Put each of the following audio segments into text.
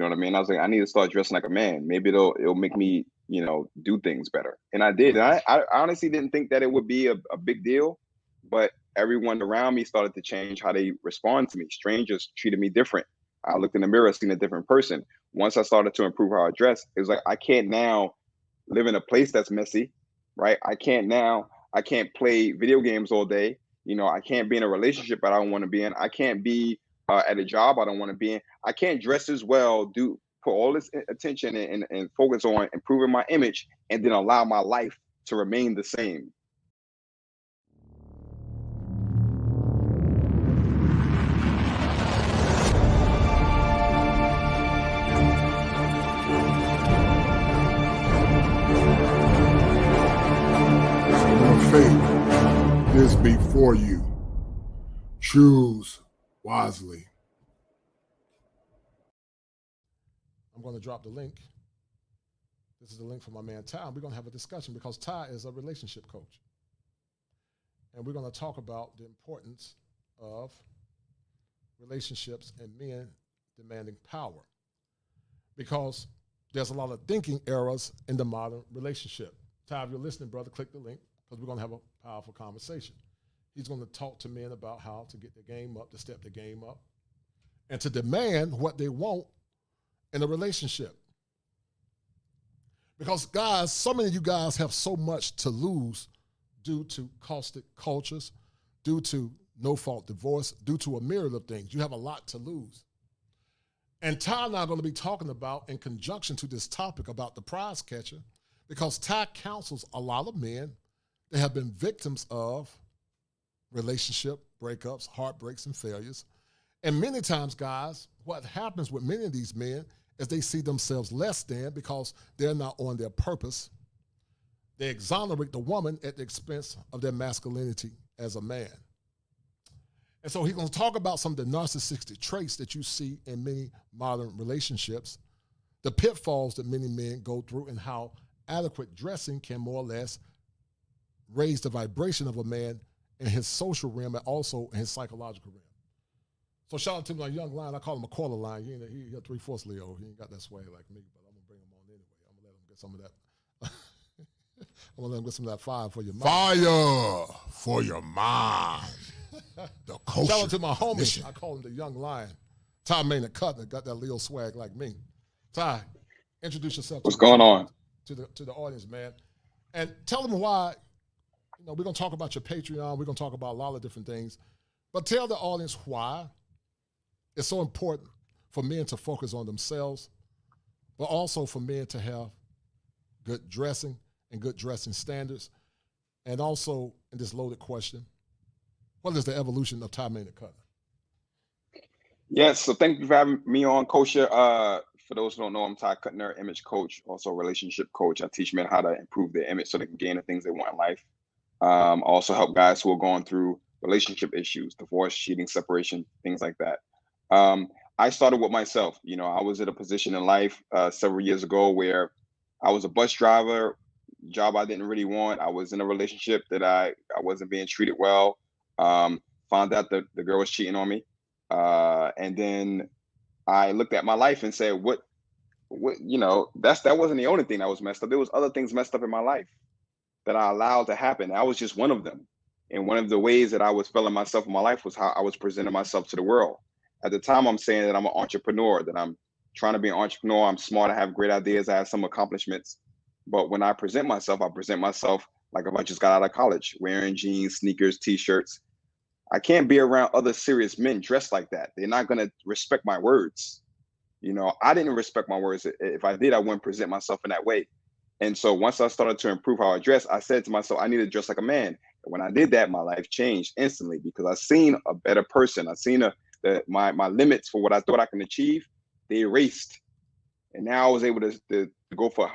know what I mean? I was like, I need to start dressing like a man. Maybe it'll make me, do things better. And I did. And I honestly didn't think that it would be a big deal, but everyone around me started to change how they respond to me. Strangers treated me different. I looked in the mirror, seen a different person. Once I started to improve how I dress, it was like, I can't now live in a place that's messy, right? I can't play video games all day. I can't be in a relationship that I don't want to be in. I can't be at a job I don't want to be in. I can't dress as well, put all this attention and focus on improving my image, and then allow my life to remain the same. Fate is before you. Choose wisely. I'm going to drop the link. This is the link for my man Ty. We're going to have a discussion because Ty is a relationship coach. And we're going to talk about the importance of relationships and men demanding power. Because there's a lot of thinking errors in the modern relationship. Ty, if you're listening, brother, click the link because we're going to have a powerful conversation. He's going to talk to men about how to get the game up, to step the game up, and to demand what they want in a relationship. Because guys, so many of you guys have so much to lose due to caustic cultures, due to no-fault divorce, due to a myriad of things. You have a lot to lose. And Ty and I are going to be talking about, in conjunction to this topic about the prize catcher, because Ty counsels a lot of men that have been victims of relationship breakups, heartbreaks, and failures. And many times, guys, what happens with many of these men is they see themselves less than because they're not on their purpose. They exonerate the woman at the expense of their masculinity as a man. And so he's going to talk about some of the narcissistic traits that you see in many modern relationships, the pitfalls that many men go through, and how adequate dressing can more or less raise the vibration of a man in his social realm and also in his psychological realm. So shout out to my young lion. I call him a quarter lion. He got 3/4 Leo. He ain't got that swag like me, but I'm going to bring him on anyway. I'm going to let him get some of that. I'm going to let him get some of that fire for your mind. Fire for your mind. The culture. Shout out to my homie. Mission. I call him the young lion. Ty Cutner got that Leo swag like me. Ty, introduce yourself. What's going on? To the audience, man. And tell them why, we're going to talk about your Patreon. We're going to talk about a lot of different things. But tell the audience why it's so important for men to focus on themselves, but also for men to have good dressing and good dressing standards. And also, in this loaded question, what is the evolution of Ty Cutner? Yes, so thank you for having me on, Kosher. For those who don't know, I'm Ty Cutner, image coach, also a relationship coach. I teach men how to improve their image so they can gain the things they want in life. I also help guys who are going through relationship issues, divorce, cheating, separation, things like that. I started with myself. I was at a position in life several years ago where I was a bus driver, job I didn't really want. I was in a relationship that I wasn't being treated well. Found out that the girl was cheating on me. And then I looked at my life and said, what, that wasn't the only thing that was messed up. There was other things messed up in my life that I allowed to happen. I was just one of them. And one of the ways that I was feeling myself in my life was how I was presenting myself to the world. At the time, I'm saying that I'm an entrepreneur, that I'm trying to be an entrepreneur. I'm smart, I have great ideas, I have some accomplishments. But when I present myself like if I just got out of college, wearing jeans, sneakers, t-shirts. I can't be around other serious men dressed like that. They're not going to respect my words. I didn't respect my words. If I did, I wouldn't present myself in that way. And so once I started to improve how I dress, I said to myself, I need to dress like a man. And when I did that, my life changed instantly because I seen a better person. I seen my limits for what I thought I can achieve, they erased. And now I was able to go for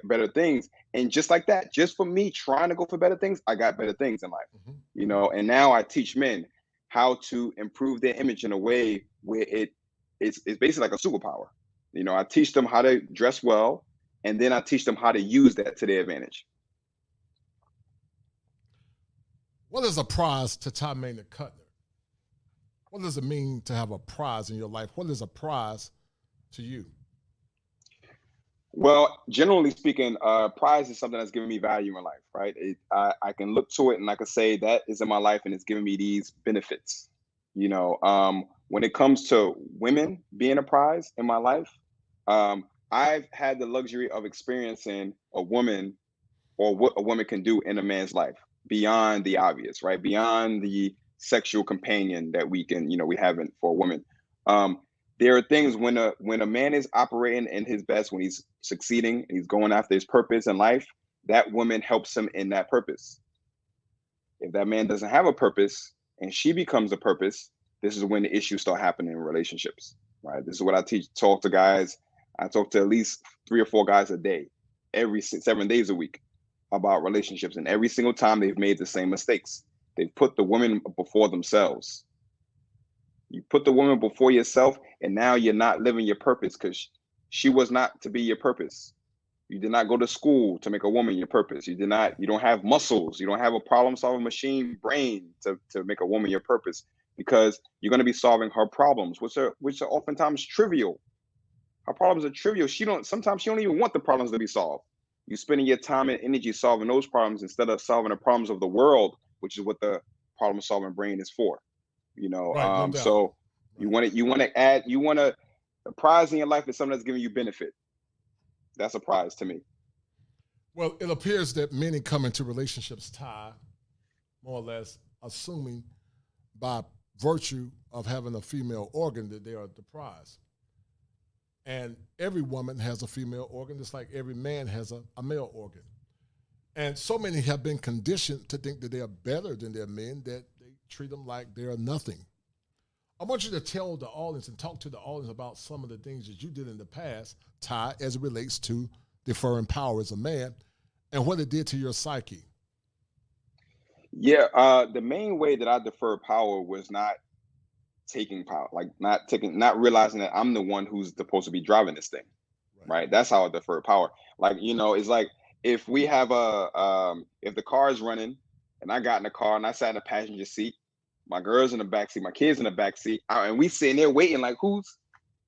better things. And just like that, just for me trying to go for better things, I got better things in life. Mm-hmm. And now I teach men how to improve their image in a way where it's basically like a superpower. I teach them how to dress well, and then I teach them how to use that to their advantage. What is a prize to Ty Cutner? What does it mean to have a prize in your life? What is a prize to you? Well, generally speaking, prize is something that's giving me value in life, right? I can look to it and I can say that is in my life and it's giving me these benefits. When it comes to women being a prize in my life, I've had the luxury of experiencing a woman or what a woman can do in a man's life beyond the obvious, right? Beyond the sexual companion that we have for a woman. Um, there are things when a man is operating in his best, when he's succeeding and he's going after his purpose in life, that woman helps him in that purpose. If that man doesn't have a purpose and she becomes a purpose, this is when the issues start happening in relationships, right? This is what I talk to guys. I talk to at least 3 or 4 guys a day, every 7 days a week about relationships. And every single time they've made the same mistakes. They've put the woman before themselves. You put the woman before yourself, and now you're not living your purpose because she was not to be your purpose. You did not go to school to make a woman your purpose. You don't have muscles. You don't have a problem solving machine brain to make a woman your purpose, because you're going to be solving her problems, which are oftentimes trivial. Her problems are trivial. Sometimes she don't even want the problems to be solved. You spending your time and energy solving those problems instead of solving the problems of the world, which is what the problem solving brain is for. Right, no doubt. So you Right. want to a prize in your life is something that's giving you benefit. That's a prize to me. Well, it appears that many come into relationships, Ty, more or less assuming by virtue of having a female organ that they are the prize. And every woman has a female organ, just like every man has a male organ. And so many have been conditioned to think that they are better than their men, that they treat them like they are nothing. I want you to tell the audience and talk to the audience about some of the things that you did in the past, Ty, as it relates to deferring power as a man and what it did to your psyche. Yeah, the main way that I defer power was not taking power, like not realizing that I'm the one who's supposed to be driving this thing, Right. right? That's how I defer power. Like, it's like if we have if the car is running and I got in the car and I sat in the passenger seat, my girl's in the back seat, my kids in the back seat, and we sitting there waiting, like who's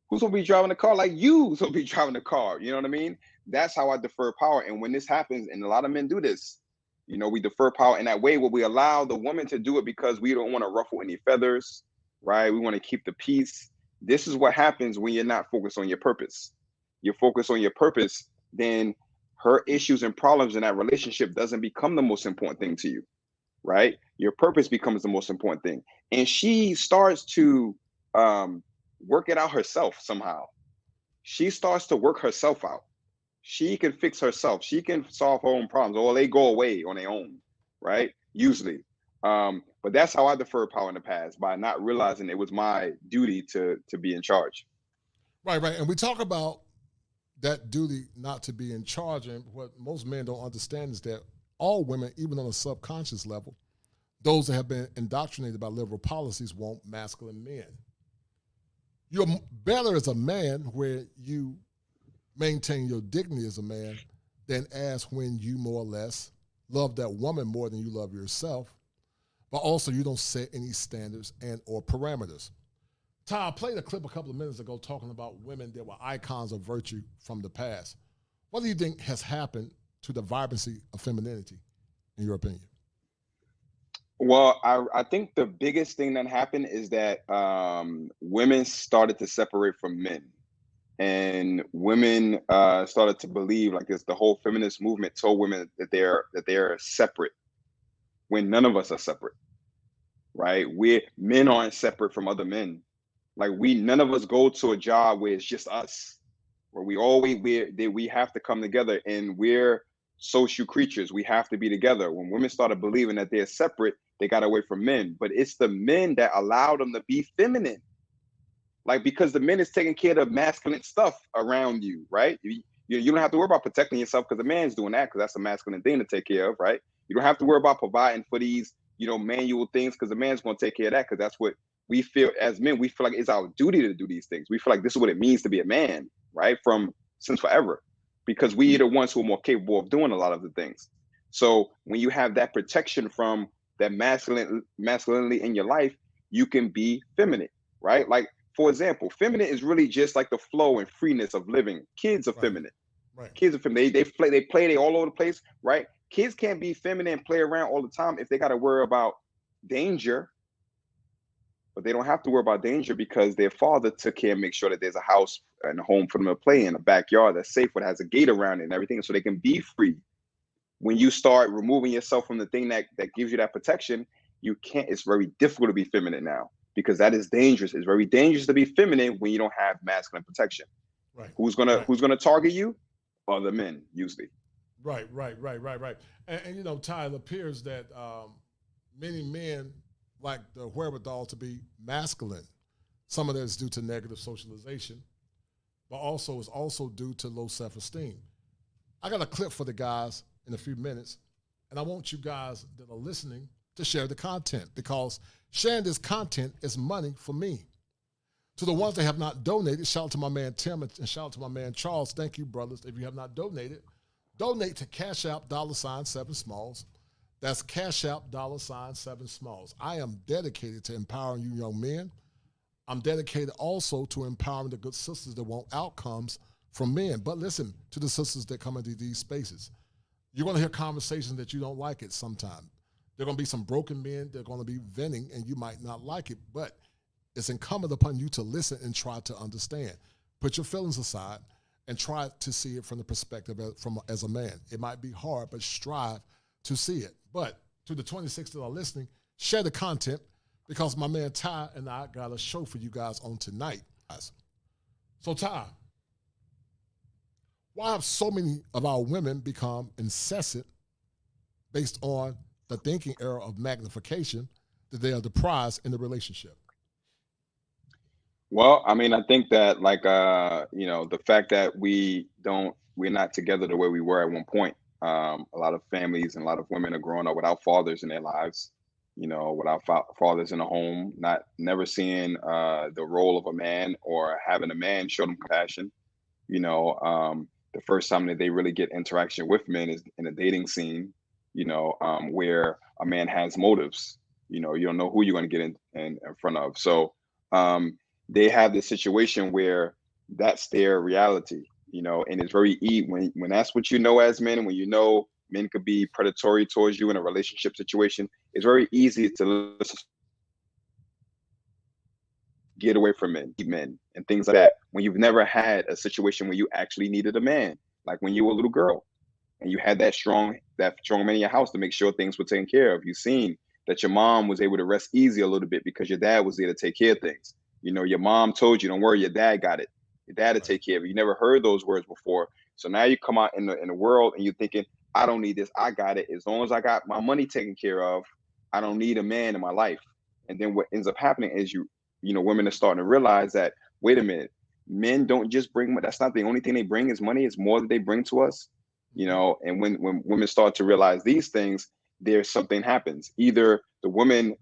gonna be driving the car? Like you's gonna be driving the car. You know what I mean? That's how I defer power. And when this happens, and a lot of men do this, we defer power in that way where we allow the woman to do it because we don't want to ruffle any feathers, right? We want to keep the peace. This is what happens when you're not focused on your purpose. You're focused on your purpose, then her issues and problems in that relationship doesn't become the most important thing to you, right? Your purpose becomes the most important thing. And she starts to work it out herself somehow. She starts to work herself out. She can fix herself. She can solve her own problems, or they go away on their own, right? Usually. But that's how I deferred power in the past, by not realizing it was my duty to be in charge. Right, right. And we talk about that duty not to be in charge. And what most men don't understand is that all women, even on a subconscious level, those that have been indoctrinated by liberal policies, want masculine men. You're better as a man where you maintain your dignity as a man than as when you more or less love that woman more than you love yourself, but also you don't set any standards and or parameters. Ty, I played a clip a couple of minutes ago talking about women that were icons of virtue from the past. What do you think has happened to the vibrancy of femininity, in your opinion? Well, I think the biggest thing that happened is that women started to separate from men, and women started to believe, like this. The whole feminist movement told women that they're separate when none of us are separate, right? Men aren't separate from other men. Like none of us go to a job where it's just us, where we have to come together, and we're social creatures. We have to be together. When women started believing that they're separate, they got away from men. But it's the men that allowed them to be feminine. Like, because the men is taking care of masculine stuff around you, right? You don't have to worry about protecting yourself because the man's doing that, because that's a masculine thing to take care of, right? You don't have to worry about providing for these, manual things, because the man's going to take care of that, because that's what we feel as men. We feel like it's our duty to do these things. We feel like this is what it means to be a man, right? Since forever, because we are the ones who are more capable of doing a lot of the things. So when you have that protection from that masculinity in your life, you can be feminine, right? Like, for example, feminine is really just like the flow and freeness of living. Kids are Right. feminine. Right. Kids are feminine. They all over the place, right? Kids can't be feminine and play around all the time if they got to worry about danger, but they don't have to worry about danger because their father took care and make sure that there's a house and a home for them to play in, a backyard that's safe, that has a gate around it and everything, so they can be free. When you start removing yourself from the thing that gives you that protection, you can't. It's very difficult to be feminine now because that is dangerous. It's very dangerous to be feminine when you don't have masculine protection. Right. Who's gonna target you? Other men usually. Right. And you know, Ty, it appears that many men lack the wherewithal to be masculine. Some of that is due to negative socialization, but also is also due to low self-esteem. I got a clip for the guys in a few minutes, and I want you guys that are listening to share the content because sharing this content is money for me. To the ones that have not donated, shout out to my man Tim and shout out to my man Charles. Thank you, brothers. If you have not donated, donate to Cash App $7 Smalls. That's Cash App $7 Smalls. I am dedicated to empowering you young men. I'm dedicated also to empowering the good sisters that want outcomes from men. But listen to the sisters that come into these spaces. You're going to hear conversations that you don't like it sometime. There are going to be some broken men. They're going to be venting, and you might not like it. But it's incumbent upon you to listen and try to understand. Put your feelings aside and try to see it from the perspective as a man. It might be hard, but strive to see it. But to the 26 that are listening, share the content because my man Ty and I got a show for you guys on tonight. So Ty, why have so many of our women become incessant based on the thinking era of magnification that they are the prize in the relationship? Well, I mean, I think that the fact that we're not together the way we were at one point. A lot of families and a lot of women are growing up without fathers in their lives, without fathers in the home, never seeing the role of a man or having a man show them compassion. The first time that they really get interaction with men is in a dating scene, where a man has motives. You don't know who you're going to get in front of. So they have this situation where that's their reality, and it's very easy when that's what as men, and when men could be predatory towards you in a relationship situation, it's very easy to get away from men and things like that when you've never had a situation where you actually needed a man, like when you were a little girl and you had that strong man in your house to make sure things were taken care of. You've seen that your mom was able to rest easy a little bit because your dad was there to take care of things. Your mom told you, don't worry, your dad got it. Your dad to take care of it. You never heard those words before. So now you come out in the world and you're thinking, I don't need this. I got it. As long as I got my money taken care of, I don't need a man in my life. And then what ends up happening is women are starting to realize that, wait a minute, men don't just bring money. That's not the only thing they bring is money. It's more that they bring to us, and when women start to realize these things, there's something happens. Either the woman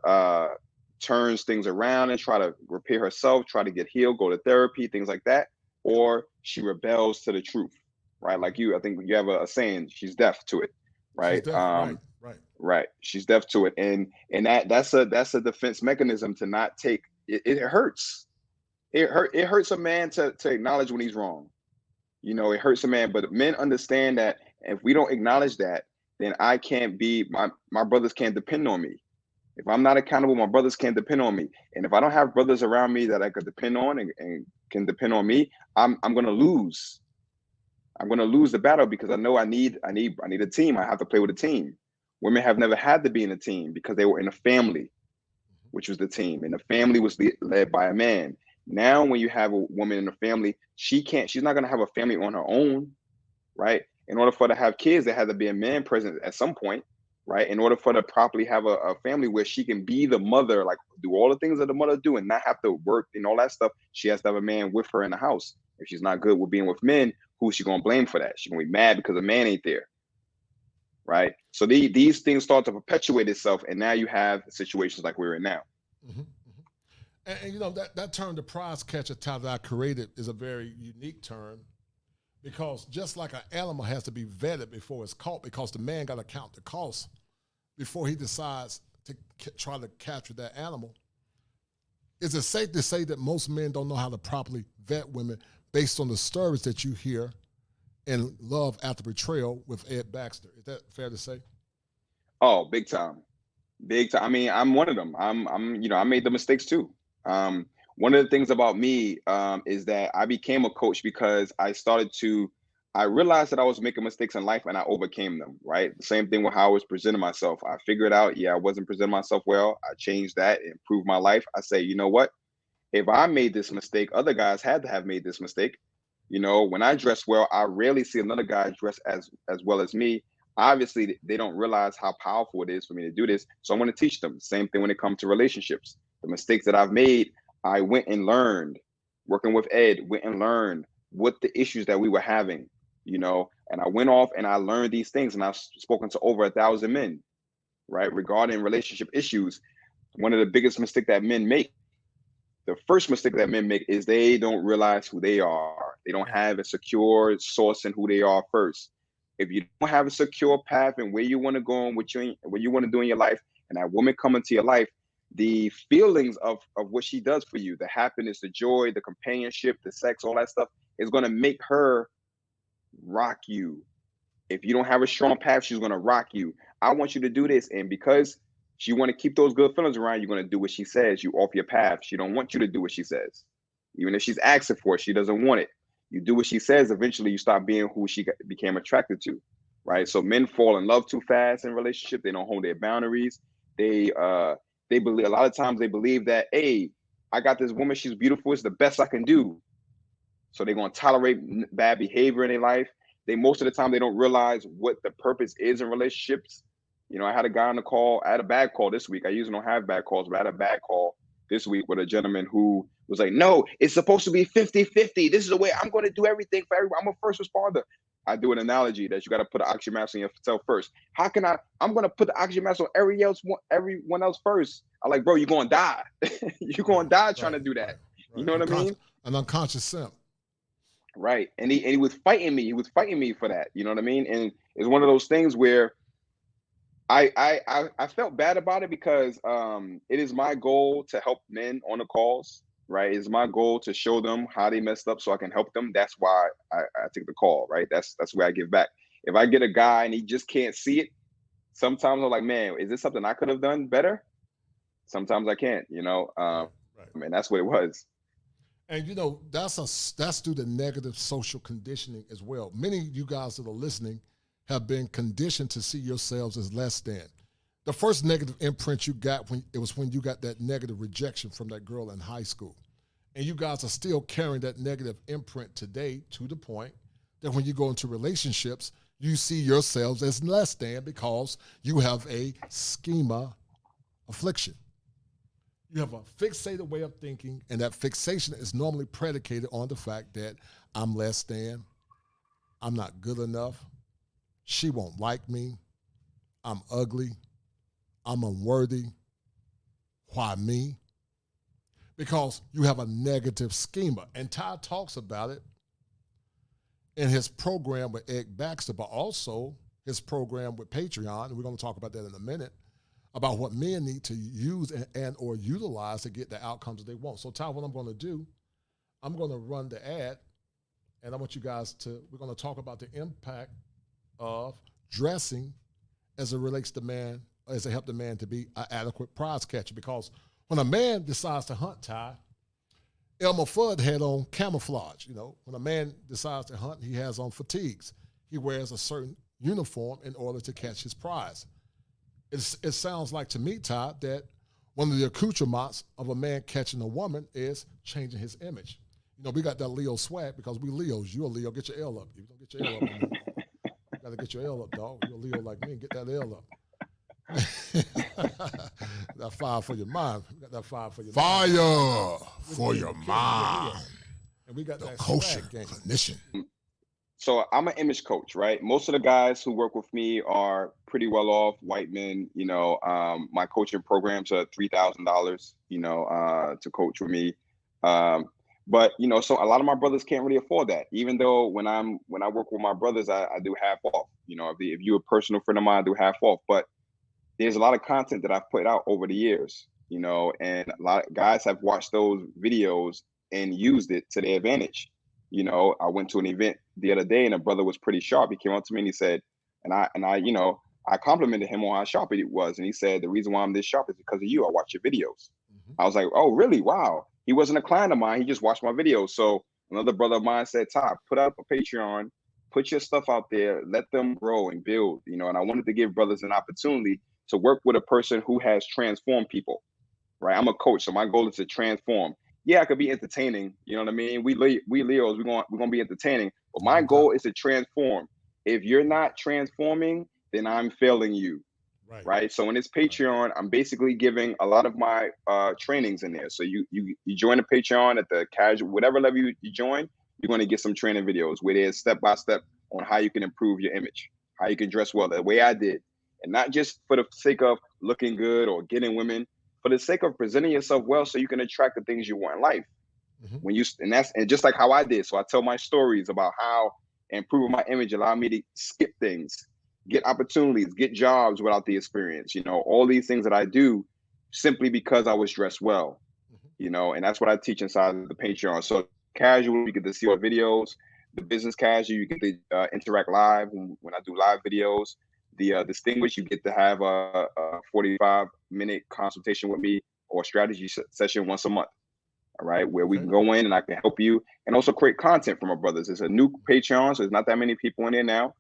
turns things around and try to repair herself, try to get healed, go to therapy, things like that, or she rebels to the truth, right? Like I think you have a saying, she's deaf to it, right? She's deaf, right. She's deaf to it, and that's a defense mechanism to not take it. It hurts. It hurts a man to acknowledge when he's wrong. It hurts a man, but men understand that if we don't acknowledge that, then I can't be my brothers can't depend on me. If I'm not accountable, my brothers can't depend on me. And if I don't have brothers around me that I could depend on and can depend on me, I'm gonna lose. I'm gonna lose the battle because I know I need a team. I have to play with a team. Women have never had to be in a team because they were in a family, which was the team, and the family was led by a man. Now, when you have a woman in a family, she's not gonna have a family on her own, right? In order for her to have kids, there had to be a man present at some point, right? In order for her to properly have a family where she can be the mother, like do all the things that the mother do and not have to work and all that stuff, she has to have a man with her in the house. If she's not good with being with men, who's she gonna blame for that? She's gonna be mad because the man ain't there, right? So these things start to perpetuate itself, and now you have situations like we're in now. Mm-hmm. And that term, the prize catcher, that I created, is a very unique term because just like an animal has to be vetted before it's caught, because the man got to count the cost before he decides to try to capture that animal. Is it safe to say that most men don't know how to properly vet women based on the stories that you hear in Love After Betrayal with Ed Baxter. Is that fair to say? Oh, big time. Big time. I mean, I'm one of them. I made the mistakes too. One of the things about me is that I became a coach because I realized that I was making mistakes in life and I overcame them, right? The same thing with how I was presenting myself. I figured out, yeah, I wasn't presenting myself well. I changed that, improved my life. I say, you know what? If I made this mistake, other guys had to have made this mistake. When I dress well, I rarely see another guy dress as well as me. Obviously, they don't realize how powerful it is for me to do this. So I'm going to teach them. Same thing when it comes to relationships. The mistakes that I've made, I went and learned. Working with Ed, went and learned what the issues that we were having, and I went off and I learned these things, and I've spoken to over 1,000 men, right, regarding relationship issues. One of the biggest mistakes that men make, the first mistake that men make, is they don't realize who they are. They don't have a secure source in who they are first. If you don't have a secure path and where you want to go and what you want to do in your life, and that woman come into your life, the feelings of what she does for you, the happiness, the joy, the companionship, the sex, all that stuff, is going to make her rock you. If you don't have a strong path, she's going to rock you. I want you to do this. And because you want to keep those good feelings around, you're going to do what she says. You off your path. She don't want you to do what she says. Even if she's asking for it, she doesn't want it. You do what she says, eventually you stop being who she became attracted to, right? So men fall in love too fast in relationships. They don't hold their boundaries. They believe, a lot of times they believe that, hey, I got this woman, she's beautiful, it's the best I can do. So they're going to tolerate bad behavior in their life. Most of the time, they don't realize what the purpose is in relationships. I had a guy on the call. I had a bad call this week. I usually don't have bad calls, but I had a bad call this week with a gentleman who was like, no, it's supposed to be 50-50. This is the way I'm going to do everything for everyone. I'm a first responder. I do an analogy that you got to put an oxygen mask on yourself first. I'm going to put the oxygen mask on everyone else first. I'm like, bro, you're going to die. You're going to die trying to do that. Right. You know what I mean? An unconscious simp. Right. And he was fighting me. He was fighting me for that. You know what I mean? And it's one of those things where I felt bad about it because it is my goal to help men on the calls, right? It's my goal to show them how they messed up so I can help them. That's why I take the call, right? That's where I give back. If I get a guy and he just can't see it, sometimes I'm like, man, is this something I could have done better? Sometimes I can't, right. And that's what it was. And that's due to negative social conditioning as well. Many of you guys that are listening have been conditioned to see yourselves as less than. The first negative imprint you got when you got that negative rejection from that girl in high school. And you guys are still carrying that negative imprint today, to the point that when you go into relationships, you see yourselves as less than because you have a schema affliction. You have a fixated way of thinking, and that fixation is normally predicated on the fact that I'm less than, I'm not good enough, she won't like me, I'm ugly, I'm unworthy. Why me? Because you have a negative schema. And Ty talks about it in his program with Ed Baxter, but also his program with Patreon, and we're going to talk about that in a minute, about what men need to use and or utilize to get the outcomes that they want. So Ty, what I'm going to do, I'm going to run the ad, and I want you guys we're going to talk about the impact of dressing as it relates to man, as it helps the man to be an adequate prize catcher. Because when a man decides to hunt, Ty, Elmer Fudd had on camouflage. When a man decides to hunt, he has on fatigues. He wears a certain uniform in order to catch his prize. It sounds like to me, Todd, that one of the accoutrements of a man catching a woman is changing his image. We got that Leo swag because we Leos. You're a Leo, get your L up. You don't get your L up. You got to get your L up, dog. You're a Leo like me, get that L up. That fire for your mind. We got that fire for your mind. Fire for your mind. And we got the that kosher swag game. clinician. So I'm an image coach, right? Most of the guys who work with me are pretty well off white men. My coaching programs are $3,000, to coach with me. But so a lot of my brothers can't really afford that. Even though when I work with my brothers, I do half off. If you're a personal friend of mine, I do half off. But there's a lot of content that I've put out over the years, and a lot of guys have watched those videos and used it to their advantage. You know, I went to an event the other day and a brother was pretty sharp. He came up to me and he said, and I, you know, I complimented him on how sharp he was. And he said, the reason why I'm this sharp is because of you. I watch your videos. I was like, oh, really? Wow. He wasn't a client of mine. He just watched my videos. So another brother of mine said, Todd, put up a Patreon, put your stuff out there, let them grow and build, you know. And I wanted to give brothers an opportunity to work with a person who has transformed people, right? I'm a coach, so my goal is to transform. Yeah, I could be entertaining, you know what I mean? We Leos, we're gonna be entertaining, but my goal is to transform. If you're not transforming, then I'm failing you, right? So in this Patreon, I'm basically giving a lot of my trainings in there. So you join the Patreon at the casual, whatever level you join, you're going to get some training videos where there's step by step on how you can improve your image, how you can dress well, the way I did, and not just for the sake of looking good or getting women, for the sake of presenting yourself well, so you can attract the things you want in life. When you and just like how I did. So I tell my stories about how improving my image allowed me to skip things, get opportunities, get jobs without the experience. You know, all these things that I do simply because I was dressed well. You know, and that's what I teach inside of the Patreon. So casual, you get to see our videos. The business casual, you get to interact live when I do live videos. The distinguished, you get to have a 45-minute consultation with me or strategy session once a month. All right, where we can go in and I can help you and also create content for my brothers. It's a new Patreon, so there's not that many people in there now.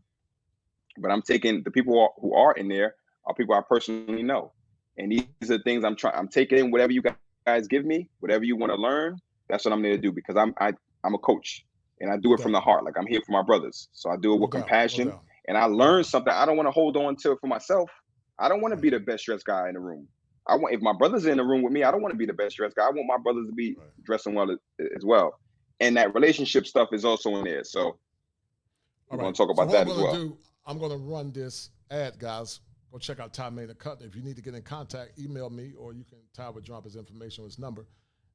But I'm taking the people who are in there are people I personally know. And these are things I'm taking whatever you guys give me, whatever you want to learn. That's what I'm there to do, because I'm a coach and I do it from the heart. Like, I'm here for my brothers. So I do it with compassion and I learn something. I don't want to hold on to it for myself. I don't want to be the best dressed guy in the room. If my brother's in the room with me, I don't want to be the best dressed guy. I want my brothers to be dressing well as well. And that relationship stuff is also in there. So we're going to talk about that as well. I'm going to run this ad, guys. Go check out Ty Cutner. If you need to get in contact, email me, or you can, Ty will drop his information, his number,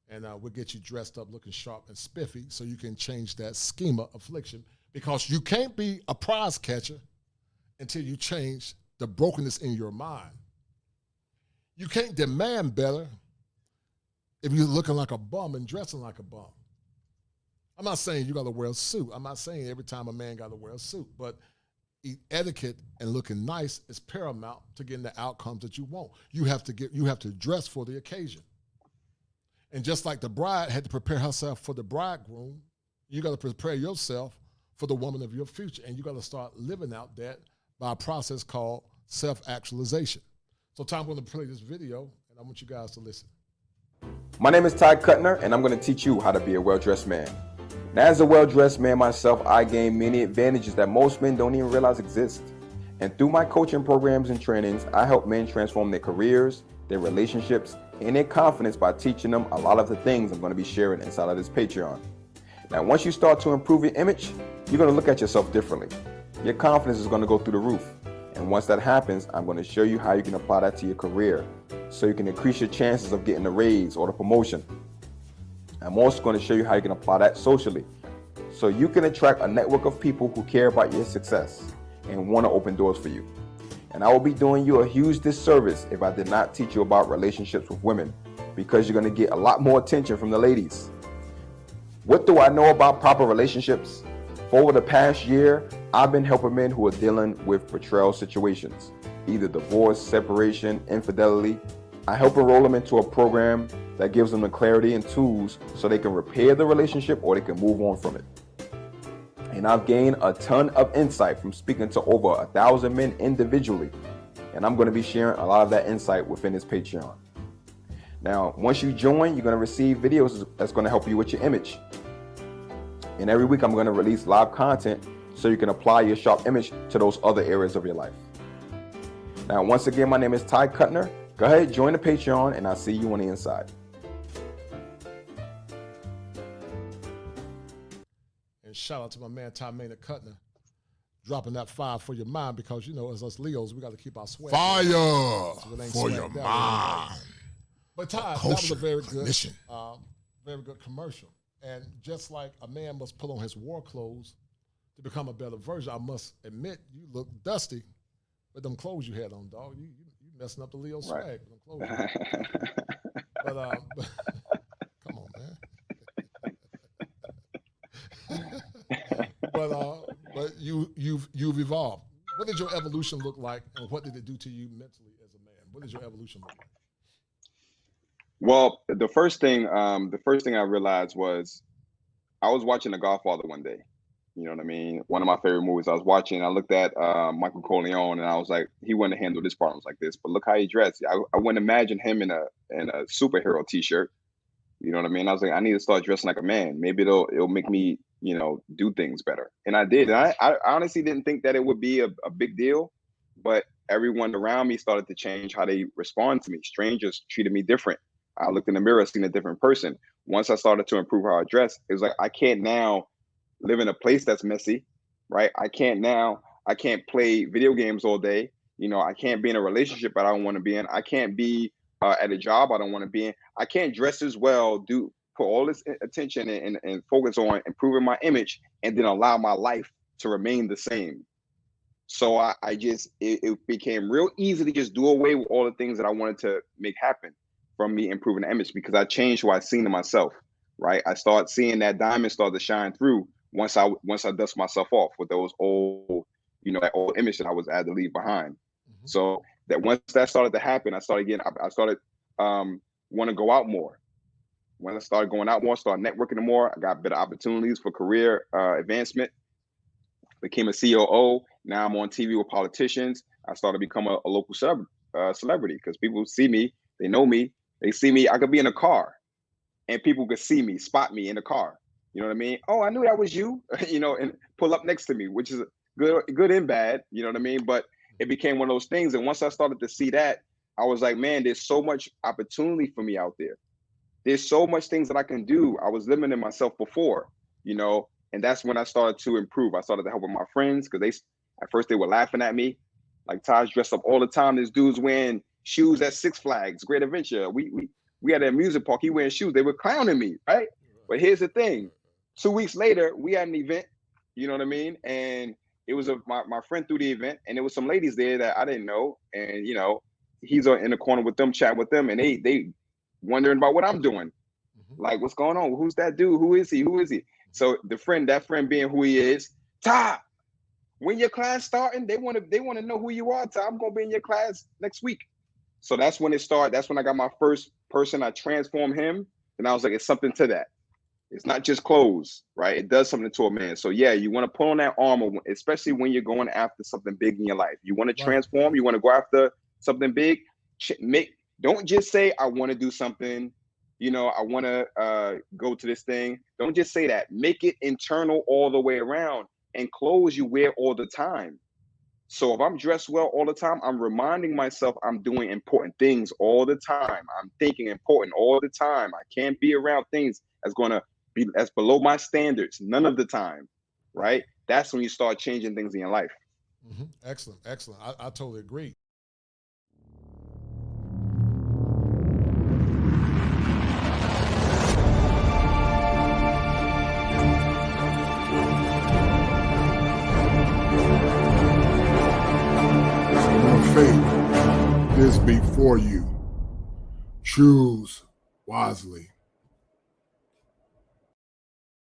and we'll get you dressed up looking sharp and spiffy so you can change that schema affliction, because you can't be a prize catcher until you change the brokenness in your mind. You can't demand better if you're looking like a bum and dressing like a bum. I'm not saying you got to wear a suit. I'm not saying every time a man got to wear a suit, but etiquette and looking nice is paramount to getting the outcomes that you want. You have to dress for the occasion. And just like the bride had to prepare herself for the bridegroom, you got to prepare yourself for the woman of your future. And you got to start living out that by a process called self-actualization. So Tom, I'm going to play this video, and I want you guys to listen. My name is Ty Cutner, and I'm going to teach you how to be a well-dressed man. Now, as a well-dressed man myself, I gain many advantages that most men don't even realize exist. And through my coaching programs and trainings, I help men transform their careers, their relationships, and their confidence by teaching them a lot of the things I'm going to be sharing inside of this Patreon. Now, once you start to improve your image, you're going to look at yourself differently. Your confidence is going to go through the roof. And once that happens, I'm going to show you how you can apply that to your career so you can increase your chances of getting a raise or the promotion. I'm also going to show you how you can apply that socially so you can attract a network of people who care about your success and want to open doors for you. And I will be doing you a huge disservice if I did not teach you about relationships with women, because you're going to get a lot more attention from the ladies. What do I know about proper relationships? For over the past year, I've been helping men who are dealing with betrayal situations, either divorce, separation, infidelity. I help enroll them into a program that gives them the clarity and tools so they can repair the relationship or they can move on from it. And I've gained a ton of insight from speaking to over 1,000 men individually. And I'm going to be sharing a lot of that insight within this Patreon. Now, once you join, you're going to receive videos that's going to help you with your image. And every week I'm going to release live content so you can apply your sharp image to those other areas of your life. Now, once again, my name is Ty Cutner. Go ahead, join the Patreon, and I'll see you on the inside. And shout out to my man, Ty Cutner, dropping that fire for your mind, because, you know, as us Leos, we got to keep our swag. Fire for your mind. But Ty, that was a very good commercial. And just like a man must put on his war clothes to become a better version, I must admit, you look dusty with them clothes you had on, dog. You messing up the Leo swag with them clothes. But come on, man. but you've evolved. What did your evolution look like, and what did it do to you mentally as a man? What did your evolution look like? Well, the first thing I realized was I was watching The Godfather one day. You know what I mean? One of my favorite movies I was watching. I looked at Michael Corleone, and I was like, he wouldn't handle this problems like this. But look how he dressed. I wouldn't imagine him in a superhero T-shirt. You know what I mean? I was like, I need to start dressing like a man. Maybe it'll make me, do things better. And I did. And I honestly didn't think that it would be a big deal, but everyone around me started to change how they respond to me. Strangers treated me different. I looked in the mirror, seen a different person. Once I started to improve how I dress, it was like, I can't now live in a place that's messy, right? I can't play video games all day. I can't be in a relationship I don't want to be in. I can't be at a job I don't want to be in. I can't dress as well, put all this attention and focus on improving my image, and then allow my life to remain the same. So it became real easy to just do away with all the things that I wanted to make happen from me improving the image, because I changed who I seen in myself, right? I started seeing that diamond start to shine through once I dust myself off with those old, that old image that I had to leave behind. Mm-hmm. So that once that started to happen, I started want to go out more. When I started going out more, started networking more, I got better opportunities for career advancement. Became a COO. Now I'm on TV with politicians. I started to become a local celebrity, because people see me, they know me, they see me. I could be in a car, and people could see me, spot me in the car. You know what I mean? Oh, I knew that was you. And pull up next to me, which is good and bad. You know what I mean? But it became one of those things. And once I started to see that, I was like, man, there's so much opportunity for me out there. There's so much things that I can do. I was limiting myself before, and that's when I started to improve. I started to help with my friends, because at first they were laughing at me. Like, Ty's dressed up all the time. This dude's wearing shoes at Six Flags, Great Adventure. We had an amusement park. He wearing shoes. They were clowning me, right? But here's the thing. 2 weeks later, we had an event, you know what I mean? And it was my friend threw the event, and there was some ladies there that I didn't know. And, he's in the corner with them, chatting with them, and they wondering about what I'm doing. Mm-hmm. Like, what's going on? Who's that dude? Who is he? So that friend being who he is, Ty, when your class starting, they want to know who you are, Ty. I'm going to be in your class next week. So that's when it started. That's when I got my first person. I transformed him. And I was like, it's something to that. It's not just clothes, right? It does something to a man. So yeah, you want to put on that armor, especially when you're going after something big in your life. You want to transform. You want to go after something big. Don't just say, I want to do something. I want to go to this thing. Don't just say that. Make it internal all the way around. And clothes you wear all the time. So if I'm dressed well all the time, I'm reminding myself I'm doing important things all the time. I'm thinking important all the time. I can't be around things that's below my standards none of the time, right? That's when you start changing things in your life. Mm-hmm. Excellent. I totally agree. Faith is before you. Choose wisely.